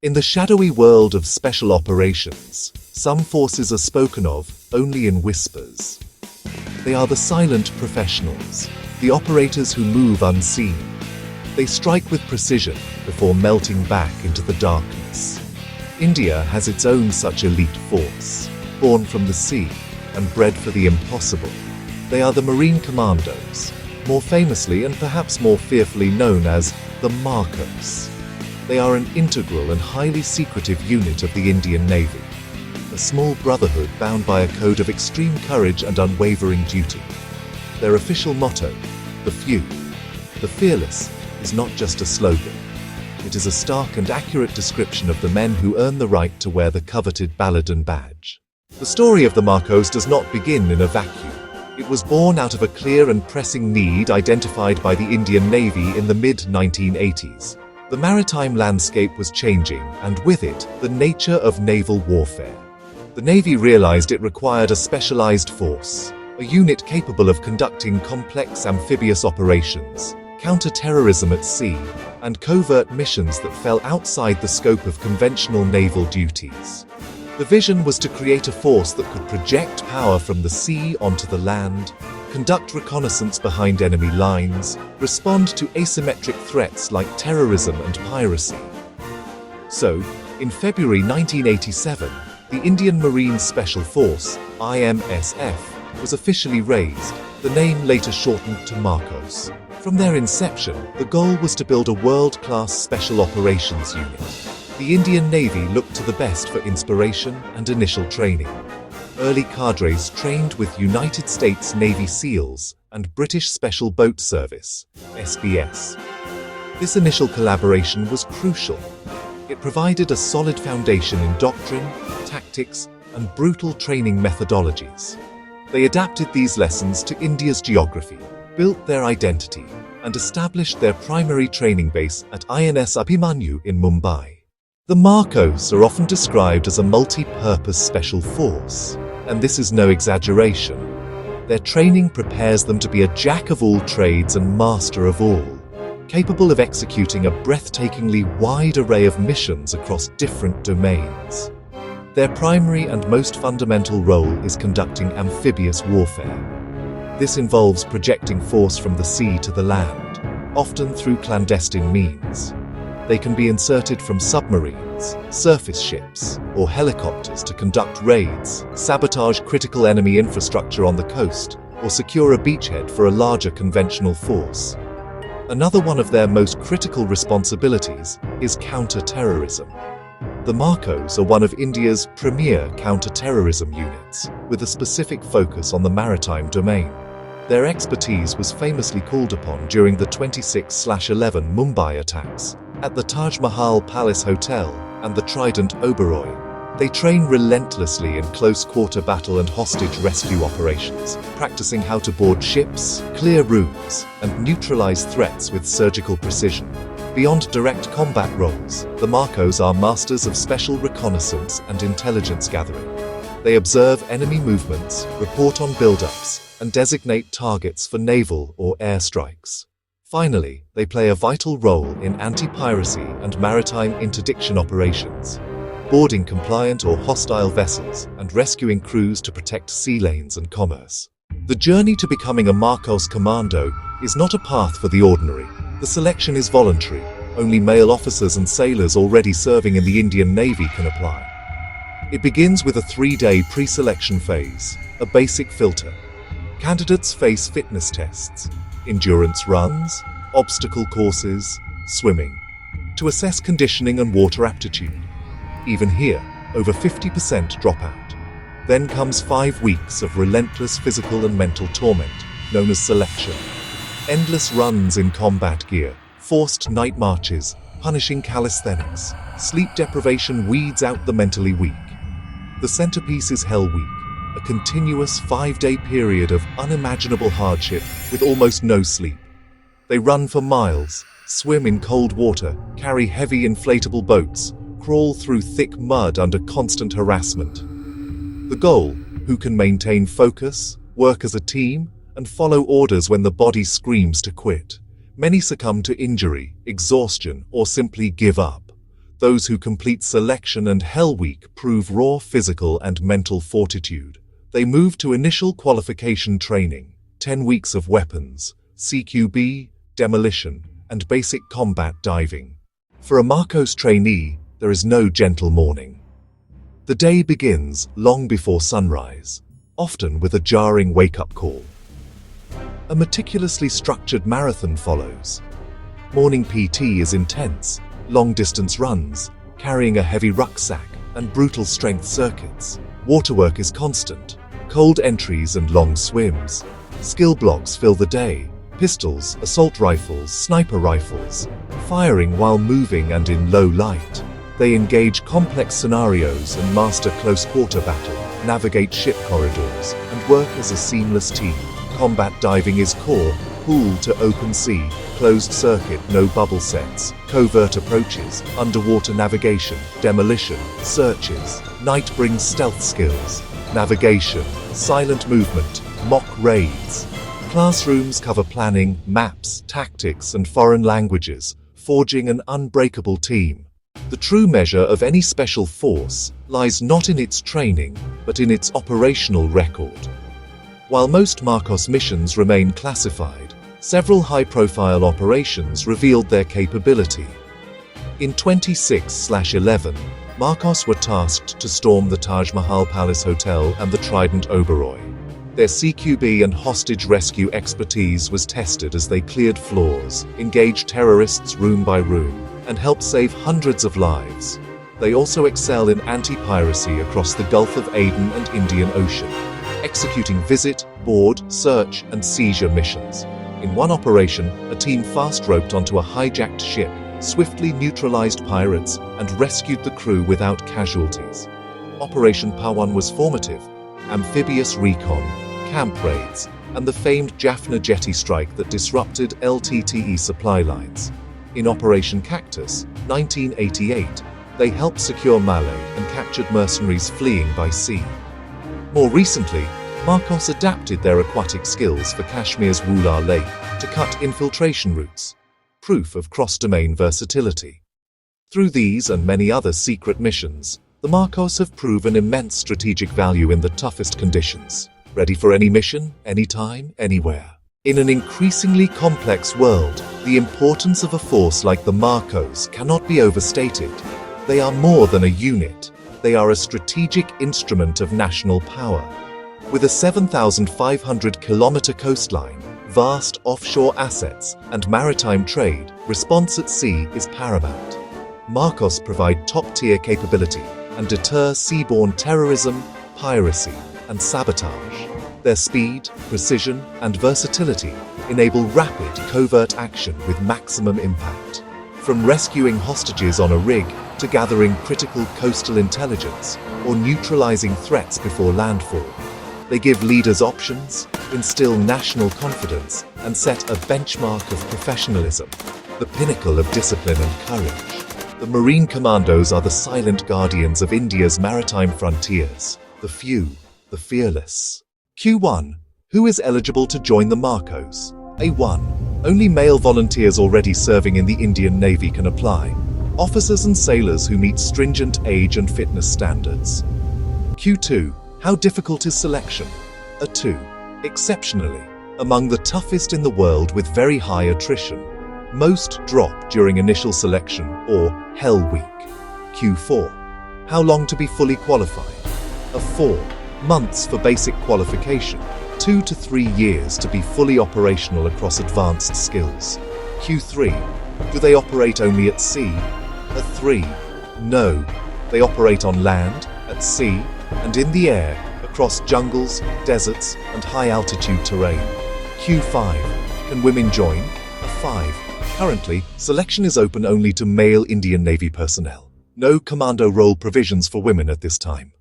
In the shadowy world of special operations, some forces are spoken of only in whispers. They are the silent professionals, the operators who move unseen. They strike with precision before melting back into the darkness. India has its own such elite force, born from the sea and bred for the impossible. They are the Marine Commandos, more famously and perhaps more fearfully known as the Marcos. They are an integral and highly secretive unit of the Indian Navy, a small brotherhood bound by a code of extreme courage and unwavering duty. Their official motto, the few, the fearless, is not just a slogan. It is a stark and accurate description of the men who earn the right to wear the coveted Bloodline badge. The story of the Marcos does not begin in a vacuum. It was born out of a clear and pressing need identified by the Indian Navy in the mid-1980s. The maritime landscape was changing, and with it, the nature of naval warfare. The Navy realized it required a specialized force, a unit capable of conducting complex amphibious operations, counter-terrorism at sea, and covert missions that fell outside the scope of conventional naval duties. The vision was to create a force that could project power from the sea onto the land, conduct reconnaissance behind enemy lines, respond to asymmetric threats like terrorism and piracy. So, in February 1987, the Indian Marine Special Force, IMSF, was officially raised, the name later shortened to Marcos. From their inception, the goal was to build a world-class special operations unit. The Indian Navy looked to the best for inspiration and initial training. Early cadres trained with United States Navy SEALs and British Special Boat Service, SBS. This initial collaboration was crucial. It provided a solid foundation in doctrine, tactics, and brutal training methodologies. They adapted these lessons to India's geography, built their identity, and established their primary training base at INS Abhimanyu in Mumbai. The Marcos are often described as a multi-purpose special force, and this is no exaggeration. Their training prepares them to be a jack of all trades and master of all, capable of executing a breathtakingly wide array of missions across different domains. Their primary and most fundamental role is conducting amphibious warfare. This involves projecting force from the sea to the land, often through clandestine means. They can be inserted from submarines, surface ships, or helicopters to conduct raids, sabotage critical enemy infrastructure on the coast, or secure a beachhead for a larger conventional force. Another one of their most critical responsibilities is counter-terrorism. The Marcos are one of India's premier counter-terrorism units, with a specific focus on the maritime domain. Their expertise was famously called upon during the 26/11 Mumbai attacks, at the Taj Mahal Palace Hotel and the Trident Oberoi. They train relentlessly in close-quarter battle and hostage rescue operations, practicing how to board ships, clear rooms, and neutralize threats with surgical precision. Beyond direct combat roles, the Marcos are masters of special reconnaissance and intelligence gathering. They observe enemy movements, report on buildups, and designate targets for naval or air strikes. Finally, they play a vital role in anti-piracy and maritime interdiction operations, boarding compliant or hostile vessels and rescuing crews to protect sea lanes and commerce. The journey to becoming a Marcos Commando is not a path for the ordinary. The selection is voluntary. Only male officers and sailors already serving in the Indian Navy can apply. It begins with a 3-day pre-selection phase, a basic filter. Candidates face fitness tests, endurance runs, obstacle courses, swimming, to assess conditioning and water aptitude. Even here, over 50% drop out. Then comes 5 weeks of relentless physical and mental torment, known as selection. Endless runs in combat gear, forced night marches, punishing calisthenics. Sleep deprivation weeds out the mentally weak. The centerpiece is Hell Week, a continuous 5-day period of unimaginable hardship with almost no sleep. They run for miles, swim in cold water, carry heavy inflatable boats, crawl through thick mud under constant harassment. The goal: who can maintain focus, work as a team, and follow orders when the body screams to quit. Many succumb to injury, exhaustion, or simply give up. Those who complete selection and Hell Week prove raw physical and mental fortitude. They move to initial qualification training, 10 weeks of weapons, CQB, demolition, and basic combat diving. For a Marcos trainee, there is no gentle morning. The day begins long before sunrise, often with a jarring wake-up call. A meticulously structured marathon follows. Morning PT is intense, long-distance runs, carrying a heavy rucksack, and brutal strength circuits. Waterwork is constant, cold entries and long swims. Skill blocks fill the day, pistols, assault rifles, sniper rifles, firing while moving and in low light. They engage complex scenarios and master close-quarter battle, navigate ship corridors, and work as a seamless team. Combat diving is core, pool to open sea, closed circuit, no bubble sets, covert approaches, underwater navigation, demolition, searches. Night brings stealth skills, navigation, silent movement, mock raids. Classrooms cover planning, maps, tactics, and foreign languages, forging an unbreakable team. The true measure of any special force lies not in its training, but in its operational record. While most Marcos missions remain classified, several high-profile operations revealed their capability. In 26/11, Marcos were tasked to storm the Taj Mahal Palace Hotel and the Trident Oberoi. Their CQB and hostage rescue expertise was tested as they cleared floors, engaged terrorists room by room, and helped save hundreds of lives. They also excel in anti-piracy across the Gulf of Aden and Indian Ocean, executing visit, board, search, and seizure missions. In one operation, a team fast-roped onto a hijacked ship, swiftly neutralized pirates, and rescued the crew without casualties. Operation Pawan was formative. Amphibious recon, camp raids, and the famed Jaffna jetty strike that disrupted LTTE supply lines. In Operation Cactus, 1988, they helped secure Malé and captured mercenaries fleeing by sea. More recently, Marcos adapted their aquatic skills for Kashmir's Wular Lake to cut infiltration routes, proof of cross-domain versatility. Through these and many other secret missions, the Marcos have proven immense strategic value in the toughest conditions, ready for any mission, anytime, anywhere. In an increasingly complex world, the importance of a force like the Marcos cannot be overstated. They are more than a unit. They are a strategic instrument of national power. With a 7,500-kilometer coastline, vast offshore assets, and maritime trade, response at sea is paramount. Marcos provide top-tier capability and deter seaborne terrorism, piracy, and sabotage. Their speed, precision, and versatility enable rapid covert action with maximum impact. From rescuing hostages on a rig to gathering critical coastal intelligence or neutralizing threats before landfall, they give leaders options, instill national confidence, and set a benchmark of professionalism, the pinnacle of discipline and courage. The Marine Commandos are the silent guardians of India's maritime frontiers, the few, the fearless. Q1. Who is eligible to join the Marcos? A1. Only male volunteers already serving in the Indian Navy can apply. Officers and sailors who meet stringent age and fitness standards. Q2. How difficult is selection? A2. Exceptionally. Among the toughest in the world with very high attrition. Most drop during initial selection or Hell Week. Q4. How long to be fully qualified? A4. Months for basic qualification, 2 to 3 years to be fully operational across advanced skills. Q3. Do they operate only at sea? A3. No. They operate on land, at sea, and in the air, across jungles, deserts, and high-altitude terrain. Q5. Can women join? A5. Currently, selection is open only to male Indian Navy personnel. No commando role provisions for women at this time.